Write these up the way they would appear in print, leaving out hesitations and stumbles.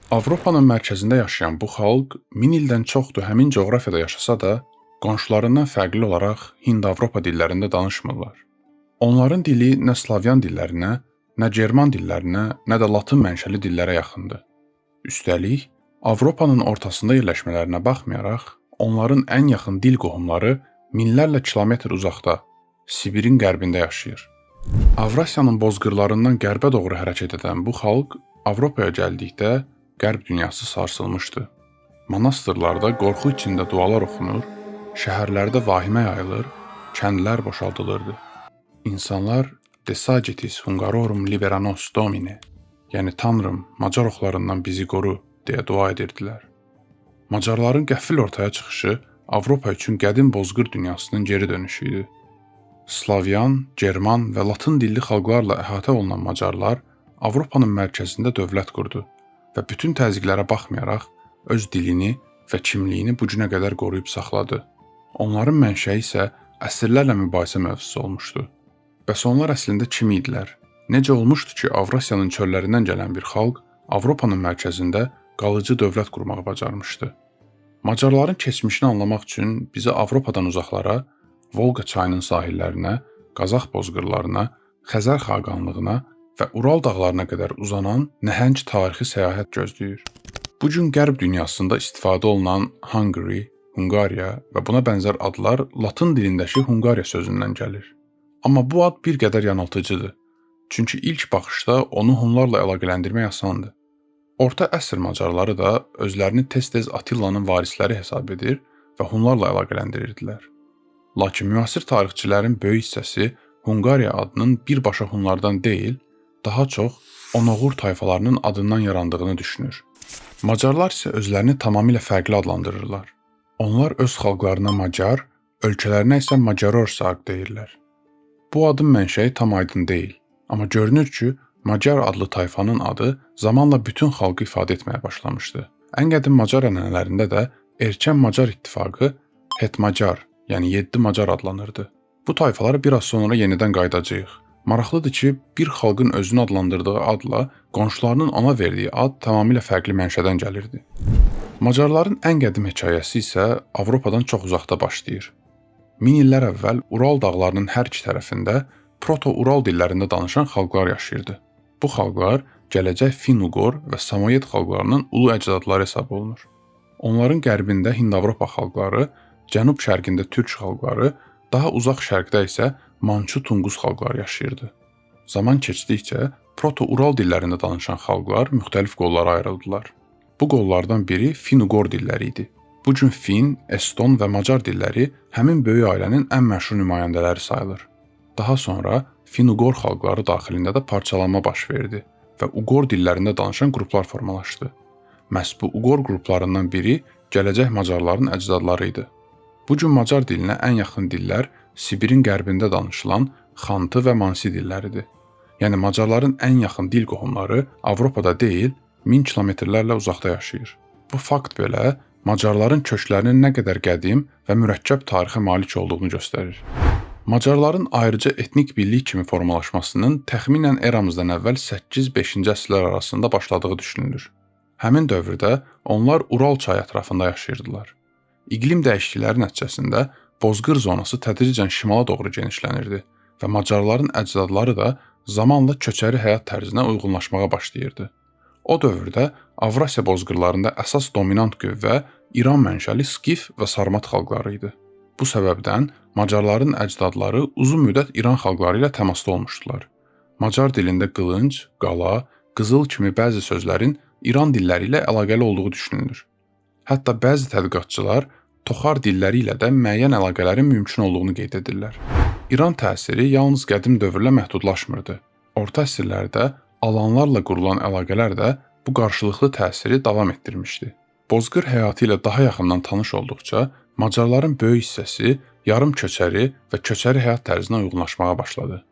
Avropanın mərkəzində yaşayan bu xalq 1000 ildən çoxdur həmin coğrafiyada yaşasa da, qonşularından fərqli olaraq Hind-Avropa dillərində danışmırlar. Onların dili nə Slavyan dillərinə, nə German dillərinə, nə də Latın mənşəli dillərə yaxındır. Üstəlik, Avropanın ortasında yerləşmələrinə baxmayaraq, onların ən yaxın dil qohumları minlərlə kilometr uzaqda, Sibirin qərbində yaşayır. Avrasiyanın bozqırlarından qərbə doğru hərəkət edən bu xalq Avropaya gəldikdə qərb dünyası sarsılmışdı. Manastırlarda qorxu içində dualar oxunur, şəhərlərdə vahimə yayılır, kəndlər boşaldılırdı. İnsanlar De Sagitis Hungarorum libera nos Domine, yəni Tanrım, Macar oxlarından bizi qoru deyə dua edirdilər. Macarların qəfil ortaya çıxışı Avropa üçün qədim bozqır dünyasının geri dönüşü idi. Slavyan, German və Latın dilli xalqlarla əhatə olunan Macarlar Avropanın mərkəzində dövlət qurdu və bütün təzyiqlərə baxmayaraq öz dilini və kimliyini bu günə qədər qoruyub saxladı. Onların mənşəyi isə əsrlərlə mübahisə mövzusu olmuşdu. Bəs onlar əslində kim idilər? Necə olmuşdu ki, Avrasiyanın çöllərindən gələn bir xalq Avropanın mərkəzində qalıcı dövlət qurmağı bacarmışdı? Macarların keçmişini anlamaq üçün bizi Avropadan uzaqlara, Volqa çayının sahillərinə, Qazax bozqırlarına, Xəzər xaqanlığına və Ural dağlarına qədər uzanan nəhəng tarixi səyahət gözləyir. Bu gün qərb dünyasında istifadə olunan Hungary, Hungariya və buna bənzər adlar Latın dilindəki Hungariya sözündən gəlir. Amma bu ad bir qədər yanıltıcıdır. Çünki ilk baxışda onu Hunlarla əlaqələndirmək asandır. Orta əsr Macarları da özlərini tez-tez Attilanın varisləri hesab edir və Hunlarla əlaqələndirirdilər. Lakin müasir tarixçilərin böyük hissəsi Hungariya adının birbaşa Hunlardan deyil, daha çox Onoğur tayfalarının adından yarandığını düşünür. Macarlar isə özlərini tamamilə fərqli adlandırırlar. Onlar öz xalqlarına Macar, ölkələrinə isə Magyarorsak deyirlər. Bu adın mənşəyi tam aydın deyil, amma görünür ki, Macar adlı tayfanın adı zamanla bütün xalqı ifadə etməyə başlamışdı. Ən qədim Macar ənənələrində də erkən Macar ittifaqı Het-Macar, yəni 7 Macar adlanırdı. Bu tayfalara biraz sonra yenidən qayıdacağıq. Maraqlıdır ki, bir xalqın özünü adlandırdığı adla qonşularının ona verdiyi ad tamamilə fərqli mənşədən gəlirdi. Macarların ən qədim hekayəsi isə Avropadan çox uzaqda başlayır. 1000 illər əvvəl Ural dağlarının hər iki tərəfində Proto-Ural dillərində danışan xalqlar yaşayırdı. Bu xalqlar gələcək Fin-Uqor və Samoyed xalqlarının ulu əcdadları hesab olunur. Onların qərbində Hind-Avropa xalqları, cənub-şərqində türk xalqları, daha uzaq şərqdə isə Mançu-Tunqus xalqları yaşayırdı. Zaman keçdikcə Proto-Ural dillərində danışan xalqlar müxtəlif qollara ayrıldılar. Bu qollardan biri Fin-Uqor dilləri idi. Bu gün Fin, Eston və Macar dilləri həmin böyük ailənin ən məşhur nümayəndələri sayılır. Daha sonra Fin-Uqor xalqları daxilində də parçalanma baş verdi və Uqor dillərində danışan qruplar formalaşdı. Məhz bu Uqor qruplarından biri gələcək Macarların əcdadları idi. Bu gün Macar dilinə ən yaxın dillər Sibirin qərbində danışılan Xantı və Mansi dilləridir. Yəni Macarların ən yaxın dil qohumları Avropada deyil, 1000 kilometrlərlə uzaqda yaşayır. Bu fakt belə Macarların köklərinin nə qədər qədim və mürəkkəb tarixə malik olduğunu göstərir. Macarların ayrıca etnik birlik kimi formalaşmasının təxminən eramızdan əvvəl 8-5-ci əsrlər arasında başladığı düşünülür. Həmin dövrdə onlar Ural çayı ətrafında yaşayırdılar. İqlim dəyişiklikləri nəticəsində bozqır zonası tədricən şimala doğru genişlənirdi və Macarların əcdadları da zamanla köçəri həyat tərzinə uyğunlaşmağa başlayırdı. O dövrdə Avrasiya bozqırlarında əsas dominant qüvvə İran mənşəli Skif və Sarmat xalqları idi. Bu səbəbdən Macarların əcdadları uzun müddət İran xalqları ilə təmasda olmuşdular. Macar dilində qılınc, qala, qızıl kimi bəzi sözlərin İran dilləri ilə əlaqəli olduğu düşünülür. Hətta bəzi tədqiqatçılar Toxar dilləri ilə də müəyyən əlaqələrin mümkün olduğunu qeyd edirlər. İran təsiri yalnız qədim dövrlə məhdudlaşmırdı. Orta əsrlərdə Alanlarla qurulan əlaqələr də bu qarşılıqlı təsiri davam etdirmişdi. Bozqır həyatı ilə daha yaxından tanış olduqca, Macarların böyük hissəsi yarım köçəri və köçəri həyat tərzinə uyğunlaşmağa başladı.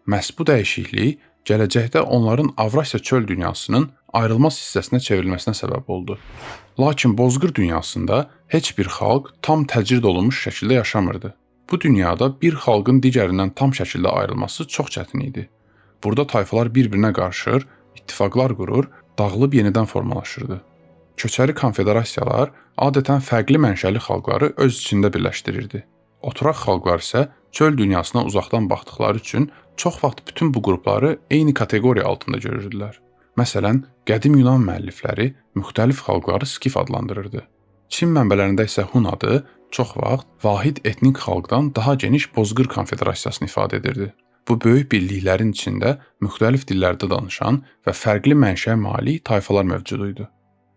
Məhz bu dəyişiklik gələcəkdə onların Avrasiya çöl dünyasının ayrılmaz hissəsinə çevrilməsinə səbəb oldu. Lakin bozqır dünyasında heç bir xalq tam təcrid olunmuş şəkildə yaşamırdı. Bu dünyada bir xalqın digərindən tam şəkildə ayrılması çox çətin idi. Burada tayfalar bir-birinə qarışır, ittifaqlar qurur dağılıb yenidən formalaşırdı. Köçəri konfederasiyalar adətən fərqli mənşəli xalqları öz içində birləşdirirdi. Oturaq xalqlar isə çöl dünyasına uzaqdan baxdıqları üçün çox vaxt bütün bu qrupları eyni kateqoriya altında görürdülər. Məsələn, qədim Yunan müəllifləri müxtəlif xalqları skif adlandırırdı. Çin mənbələrində isə Hun adı çox vaxt vahid etnik xalqdan daha geniş bozqır konfederasiyasını ifadə edirdi. Bu böyük birliklərin içində müxtəlif dillərdə danışan və fərqli mənşəyə malik tayfalar mövcud idi.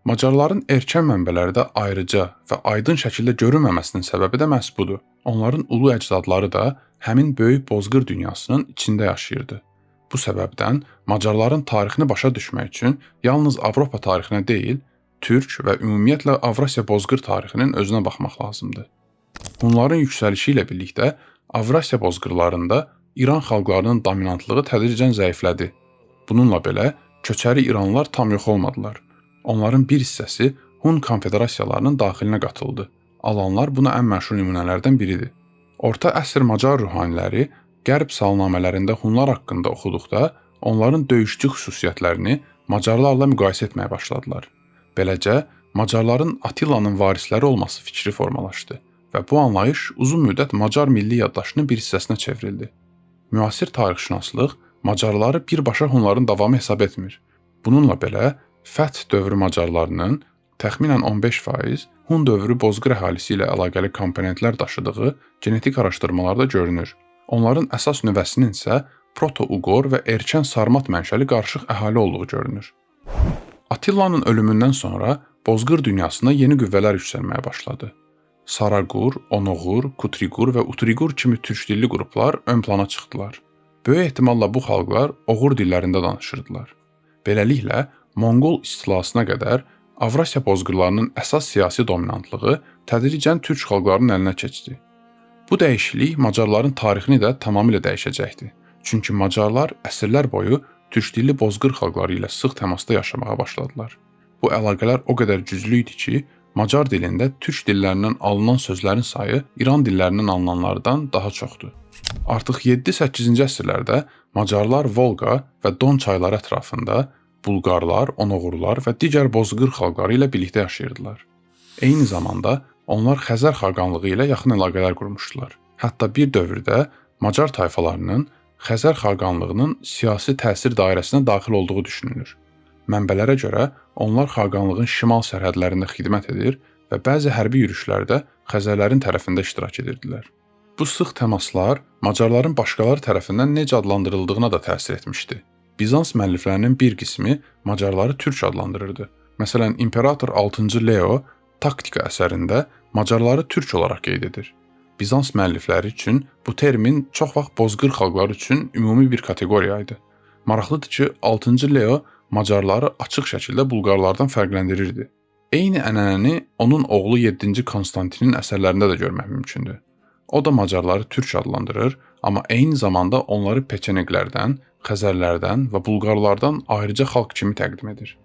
Macarların erkən mənbələrdə ayrıca və aydın şəkildə görünməməsinin səbəbi də məhz budur. Onların ulu əcdadları da həmin böyük bozqır dünyasının içində yaşayırdı. Bu səbəbdən Macarların tarixini başa düşmək üçün yalnız Avropa tarixinə deyil, Türk və ümumiyyətlə Avrasiya bozqır tarixinin özünə baxmaq lazımdır. Hunların yüksəlişi ilə birlikdə Avrasiya bozqırlarında İran xalqlarının dominantlığı tədricən zəiflədi. Bununla belə köçəri İranlılar tam yox olmadılar. Onların bir hissəsi Hun konfederasiyalarının daxilinə qatıldı. Alanlar buna ən məşhur nümunələrdən biridir. Orta əsr Macar ruhaniləri Qərb salnamələrində Hunlar haqqında oxuduqda onların döyüşçü xüsusiyyətlərini Macarlarla müqayisə etməyə başladılar. Beləcə, Macarların Attilanın varisləri olması fikri formalaşdı və bu anlayış uzun müddət Macar milli yaddaşının bir hissəsinə çevrildi. Müasir tarixşünaslıq Macarları birbaşa Hunların davamı hesab etmir. Bununla belə, Fəth dövrü Macarlarının təxminən 15% Hun dövrü bozqır əhalisi ilə əlaqəli komponentlər daşıdığı genetik araşdırmalarda görünür. Onların əsas nüvəsinin isə Proto-Uqor və erkən Sarmat mənşəli qarışıq əhali olduğu görünür. Attilanın ölümündən sonra bozqır dünyasına yeni qüvvələr yüksəlməyə başladı. Saraqur, Onoğur, Kutriqur və Utriqur kimi türk dilli qruplar ön plana çıxdılar. Böyük ehtimalla bu xalqlar Oğur dillərində danışırdılar. Beləliklə, Monqol istilasına qədər Avrasiya bozqırlarının əsas siyasi dominantlığı tədricən türk xalqlarının əlinə keçdi. Bu dəyişiklik Macarların tarixini də tamamilə dəyişəcəkdi. Çünki Macarlar əsrlər boyu türk dilli bozqır xalqları ilə sıx təmasda yaşamağa başladılar. Bu əlaqələr o qədər güclü idi ki, Macar dilində türk dillərindən alınan sözlərin sayı İran dillərindən alınanlardan daha çoxdur. Artıq 7-8-ci əsrlərdə Macarlar Volqa və Don çayları ətrafında Bulqarlar, Onoğurlar və digər bozqır xalqları ilə birlikdə yaşayırdılar. Eyni zamanda onlar Xəzər xaqanlığı ilə yaxın əlaqələr qurmuşdular. Hətta bir dövrdə Macar tayfalarının Xəzər xaqanlığının siyasi təsir dairəsinə daxil olduğu düşünülür. Mənbələrə görə onlar xaqanlığın şimal sərhədlərində xidmət edir və bəzi hərbi yürüşlərdə Xəzərlərin tərəfində iştirak edirdilər. Bu sıx təmaslar Macarların başqaları tərəfindən necə adlandırıldığına da təsir etmişdi. Bizans müəlliflərinin bir qismi Macarları türk adlandırırdı. Məsələn, İmperator 6-cı Leo Taktika əsərində Macarları türk olaraq qeyd edir. Bizans müəllifləri üçün bu termin çox vaxt bozqır xalqları üçün ümumi bir kateqoriya idi. Maraqlıdır ki, 6-cı Leo Macarları açıq şəkildə Bulqarlardan fərqləndirirdi. Eyni ənənəni onun oğlu 7-ci Konstantinin əsərlərində də görmək mümkündür. O da Macarları türk adlandırır, amma eyni zamanda onları Peçeneqlərdən, Xəzərlərdən və Bulqarlardan ayrıca xalq kimi təqdim edir.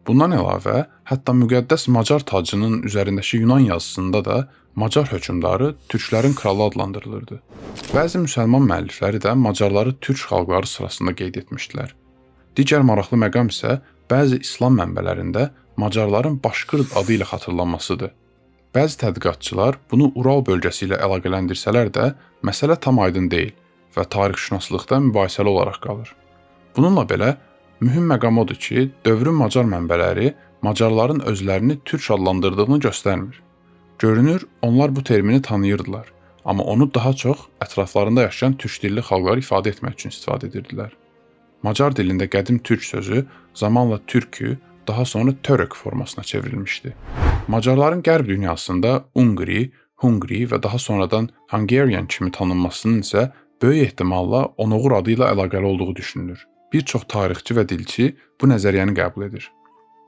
Bundan əlavə, hətta müqəddəs Macar tacının üzərindəki Yunan yazısında da Macar hökmdarı türklərin kralı adlandırılırdı. Bəzi müsəlman müəllifləri də Macarları türk xalqları sırasında qeyd etmişdilər. Digər maraqlı məqam isə bəzi İslam mənbələrində Macarların Başqırd adı ilə xatırlanmasıdır. Bəzi tədqiqatçılar bunu Ural bölgəsi ilə əlaqələndirsələr də, məsələ tam aydın deyil və tarixşünaslıqda mübahisəli olaraq qalır. Bununla belə, mühüm məqam odur ki, dövrün Macar mənbələri Macarların özlərini türk adlandırdığını göstərmir. Görünür, onlar bu termini tanıyırdılar, amma onu daha çox ətraflarında yaşayan türk dilli xalqlar ifadə etmək üçün istifadə edirdilər. Macar dilində qədim türk sözü zamanla türkü, daha sonra török formasına çevrilmişdi. Macarların qərb dünyasında Ungri, Hungri və daha sonradan Hungarian kimi tanınmasının isə böyük ehtimalla Onoğur adı ilə əlaqəli olduğu düşünülür. Bir çox tarixçi və dilçi bu nəzəriyyəni qəbul edir.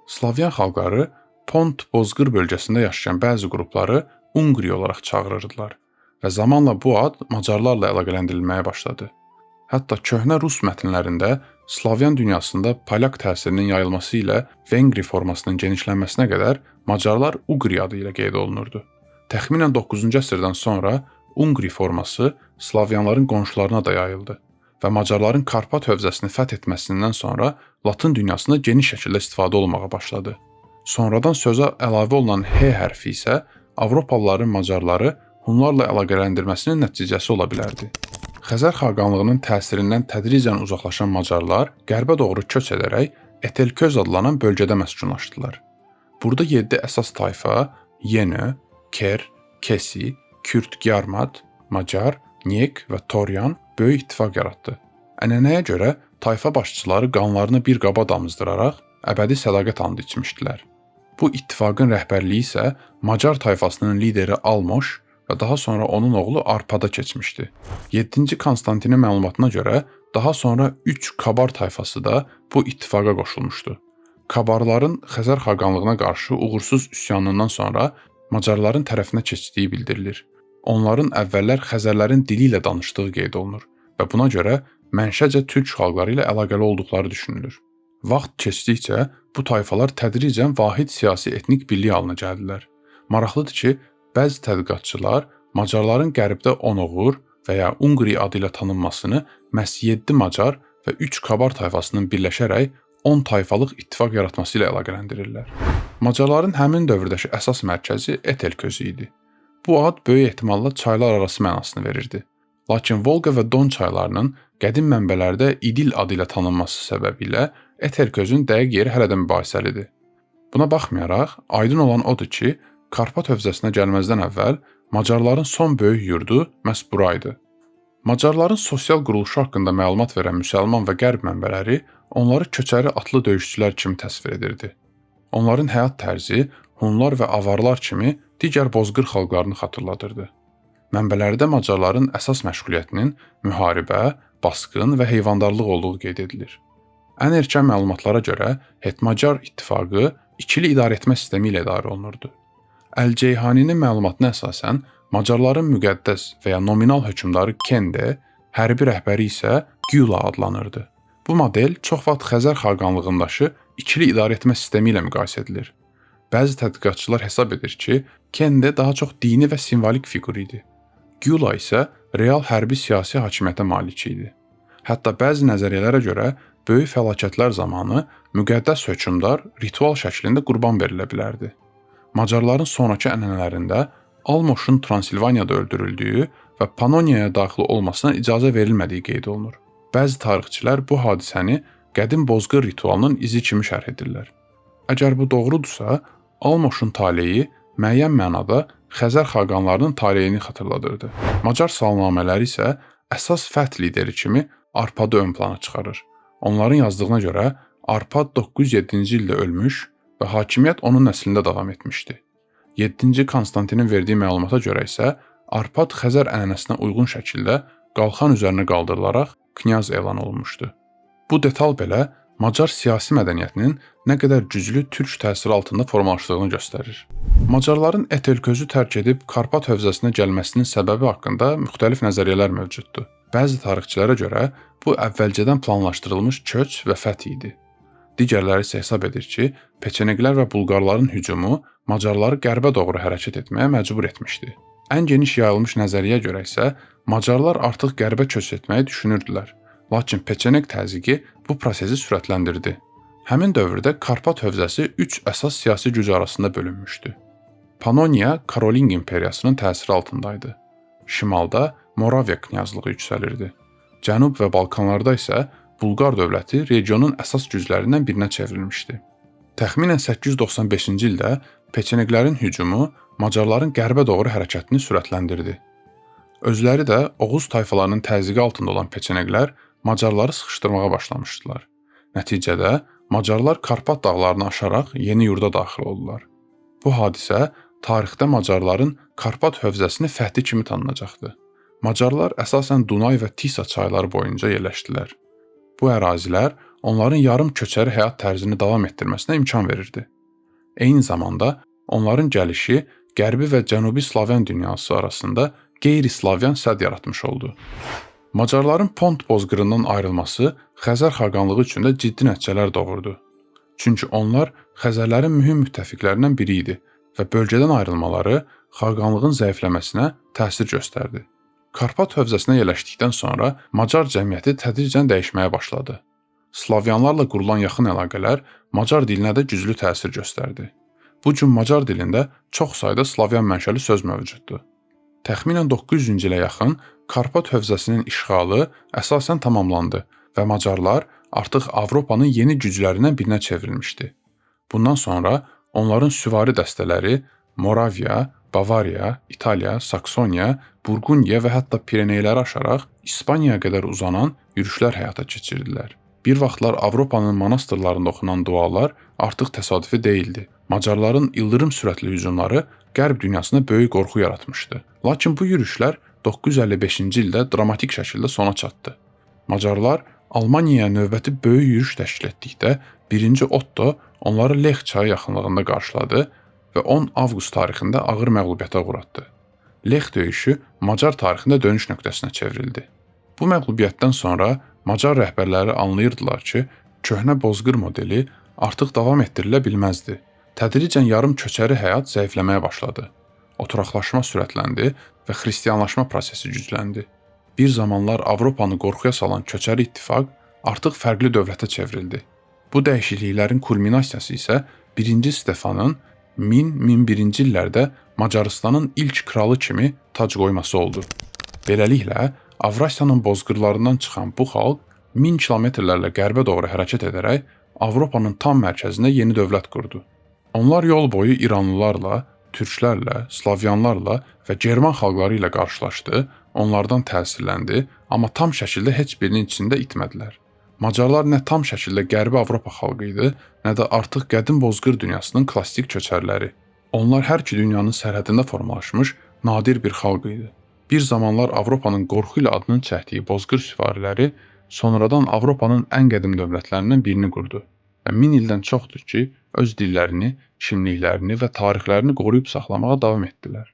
Slavyan xalqları Pont bozqır bölgəsində yaşayan bəzi qrupları Ungri olaraq çağırırdılar və zamanla bu ad Macarlarla əlaqələndirilməyə başladı. Hətta köhnə Rus mətnlərində Slavyan dünyasında Polyak təsirinin yayılması ilə Vengri formasının genişlənməsinə qədər Macarlar Ugri adı ilə qeyd olunurdu. Təxminən 9-cu əsrdən sonra Ungri forması Slavyanların qonşularına da yayıldı və Macarların Karpat hövzəsini fəth etməsindən sonra Latın dünyasında geniş şəkildə istifadə olunmağa başladı. Sonradan sözə əlavə olunan H hərfi isə Avropalıların Macarları Hunlarla əlaqələndirməsinin nəticəsi ola bilərdi. Xəzər xaqanlığının təsirindən tədricən uzaqlaşan Macarlar qərbə doğru köç edərək Etelköz adlanan bölgədə məskunlaşdılar. Burada 7 əsas tayfa Yenö, Ker, Kesi, Kürt-Gyarmat, Macar, Nyek və Toryan böyük ittifaq yaratdı. Ənənəyə görə tayfa başçıları qanlarını bir qaba damızdıraraq əbədi sədaqət andı içmişdilər. Bu ittifaqın rəhbərliyi isə Macar tayfasının lideri Almoş və daha sonra onun oğlu Arpada keçmişdi. 7-ci Konstantinin məlumatına görə daha sonra 3 Kabar tayfası da bu ittifaqa qoşulmuşdu. Kabarların Xəzər xaqanlığına qarşı uğursuz üsyanından sonra Macarların tərəfinə keçdiyi bildirilir. Onların əvvəllər Xəzərlərin dili ilə danışdığı qeyd olunur və buna görə mənşəcə türk xalqları ilə əlaqəli olduqları düşünülür. Vaxt keçdikcə bu tayfalar tədricən vahid siyasi etnik birlik halına gəldilər. Maraqlıdır ki, bəzi tədqiqatçılar Macarların qərbdə Onoğur və ya Ungri adı ilə tanınmasını məhz 7 Macar və 3 Kabar tayfasının birləşərək 10 tayfalıq ittifaq yaratması ilə əlaqələndirirlər. Macarların həmin dövrdəki əsas mərkəzi Etelközü idi. Bu ad böyük ehtimalla çaylar arası mənasını verirdi. Lakin Volqa və Don çaylarının qədim mənbələrdə İdil adı ilə tanınması səbəbilə Etelközün dəqiq yeri hələ də mübahisəlidir. Buna baxmayaraq, aydın olan odur ki, Karpat hövzəsinə gəlməzdən əvvəl Macarların son böyük yurdu məhz buraydı. Macarların sosial quruluşu haqqında məlumat verən müsəlman və qərb mənbələri onları köçəri atlı döyüşçülər kimi təsvir edirdi. Onların həyat tərzi Hunlar və Avarlar kimi digər bozqır xalqlarını xatırladırdı. Mənbələrdə Macarların əsas məşğuliyyətinin müharibə, basqın və heyvandarlıq olduğu qeyd edilir. Ən erkən məlumatlara görə Het-Macar ittifaqı ikili idarəetmə sistemi ilə idarə olunurdu. Əl-Ceyhaninin məlumatına əsasən Macarların müqəddəs və ya nominal hökmdarı Kende, hərbi rəhbəri isə Gyula adlanırdı. Bu model çox vaxt Xəzər xaqanlığındakı ikili idarəetmə sistemi ilə müqayisə edilir. Bəzi tədqiqatçılar hesab edir ki, Kende daha çox dini və simvolik fiqur idi. Gyula isə real hərbi siyasi hakimiyyətə malik idi. Hətta bəzi nəzəriyyələrə görə böyük fəlakətlər zamanı müqəddəs hökmdar ritual şəklində qurban verilə bilərdi. Macarların sonrakı ənənələrində Almoşun Transilvaniyada öldürüldüyü və Panoniyaya daxil olmasına icazə verilmədiyi qeyd olunur. Bəzi tarixçilər bu hadisəni qədim bozqır ritualının izi kimi şərh edirlər. Əgər bu doğrudursa, Almoşun taleyi müəyyən mənada Xəzər xaqanlarının taleyini xatırladırdı. Macar salnamələri isə əsas fəth lideri kimi Arpadı ön plana çıxarır. Onların yazdığına görə Arpad 907-ci ildə ölmüş və hakimiyyət onun nəslində davam etmişdi. 7-ci Konstantinin verdiyi məlumata görə isə Arpad Xəzər ənənəsinə uyğun şəkildə qalxan üzərinə qaldırılaraq knyaz elan olunmuşdu. Bu detal belə Macar siyasi mədəniyyətinin nə qədər güclü türk təsiri altında formalaşdığını göstərir. Macarların Etelközü tərk edib Karpat hövzəsinə gəlməsinin səbəbi haqqında müxtəlif nəzəriyyələr mövcuddur. Bəzi tarixçilərə görə bu əvvəlcədən planlaşdırılmış köç və fəth idi. Digərləri isə hesab edir ki, Peçeneqlər və Bulqarların hücumu Macarları qərbə doğru hərəkət etməyə məcbur etmişdi. Ən geniş yayılmış nəzəriyyəyə görə isə Macarlar artıq qərbə köç etməyi düşünürdülər. Lakin Peçeneq təzyiqi bu prosesi sürətləndirdi. Həmin dövrdə Karpat hövzəsi 3 əsas siyasi güc arasında bölünmüşdü. Panoniya Karoling imperiyasının təsiri altındaydı. Şimalda Moraviya knyazlığı yüksəlirdi. Cənub və Balkanlarda isə Bulqar dövləti regionun əsas güclərindən birinə çevrilmişdi. Təxminən 895-ci ildə Peçeneqlərin hücumu Macarların qərbə doğru hərəkətini sürətləndirdi. Özləri də Oğuz tayfalarının təzyiqi altında olan Peçeneqlər Macarları sıxışdırmağa başlamışdılar. Nəticədə Macarlar Karpat dağlarını aşaraq yeni yurda daxil oldular. Bu hadisə tarixdə Macarların Karpat hövzəsini fəthi kimi tanınacaqdı. Macarlar əsasən Dunay və Tisa çayları boyunca yerləşdilər. Bu ərazilər onların yarım köçəri həyat tərzini davam etdirməsinə imkan verirdi. Eyni zamanda onların gəlişi Qərbi və Cənubi Slavyan dünyası arasında qeyri-Slavyan sədd yaratmış oldu. Macarların Pont bozqırından ayrılması Xəzər xaqanlığı üçün də ciddi nəticələr doğurdu. Çünki onlar Xəzərlərin mühüm müttəfiqlərindən biri idi və bölgədən ayrılmaları xaqanlığın zəifləməsinə təsir göstərdi. Karpat hövzəsinə yerləşdikdən sonra Macar cəmiyyəti tədricən dəyişməyə başladı. Slavyanlarla qurulan yaxın əlaqələr Macar dilinə də güclü təsir göstərdi. Bu gün Macar dilində çox sayda slavyan mənşəli söz mövcuddur. Təxminən 900-cü ilə yaxın Karpat hövzəsinin işğalı əsasən tamamlandı və Macarlar artıq Avropanın yeni güclərindən birinə çevrilmişdi. Bundan sonra onların süvari dəstələri Moraviya, Bavariya, İtaliya, Saksoniya, Burqundiya və hətta Pireneyləri aşaraq İspaniyaya qədər uzanan yürüşlər həyata keçirdilər. Bir vaxtlar Avropanın monastırlarında oxunan dualar artıq təsadüfi deyildi. Macarların ildırım sürətli hücumları Qərb dünyasına böyük qorxu yaratmışdı. Lakin bu yürüşlər 955-ci ildə dramatik şəkildə sona çatdı. Macarlar Almaniyaya növbəti böyük yürüş təşkil etdikdə 1-ci Otto onları Lex çayı yaxınlığında qarşıladı və 10 avqust tarixində ağır məğlubiyyətə uğratdı. Lex döyüşü Macar tarixində dönüş nöqtəsinə çevrildi. Bu məğlubiyyətdən sonra Macar rəhbərləri anlayırdılar ki, köhnə bozqır modeli artıq davam etdirilə bilməzdi. Tədricən yarım köçəri həyat zəifləməyə başladı. Oturaqlaşma sürətləndi və xristianlaşma prosesi gücləndi. Bir zamanlar Avropanı qorxuya salan köçəri ittifaq artıq fərqli dövlətə çevrildi. Bu dəyişikliklərin kulminasiyası isə 1-ci Stefanın 1000-1001-ci illərdə Macarıstanın ilk kralı kimi tac qoyması oldu. Beləliklə, Avrasiyanın bozqırlarından çıxan bu xalq 1000 kilometrlərlə qərbə doğru hərəkət edərək Avropanın tam mərkəzində yeni dövlət qurdu. Onlar yol boyu İranlılarla, Türklərlə, Slavyanlarla və German xalqları ilə qarşılaşdı, onlardan təsirləndi, amma tam şəkildə heç birinin içində itmədilər. Macarlar nə tam şəkildə Qərbi Avropa xalqı idi, nə də artıq qədim bozqır dünyasının klassik köçərləri. Onlar hər iki dünyanın sərhədində formalaşmış nadir bir xalq idi. Bir zamanlar Avropanın qorxu ilə adının çəkdiyi bozqır süvariləri sonradan Avropanın ən qədim dövlətlərindən birini qurdu və 1000 ildən çoxdur ki, öz dillərini, kimliklərini və tarixlərini qoruyub saxlamağa davam etdilər.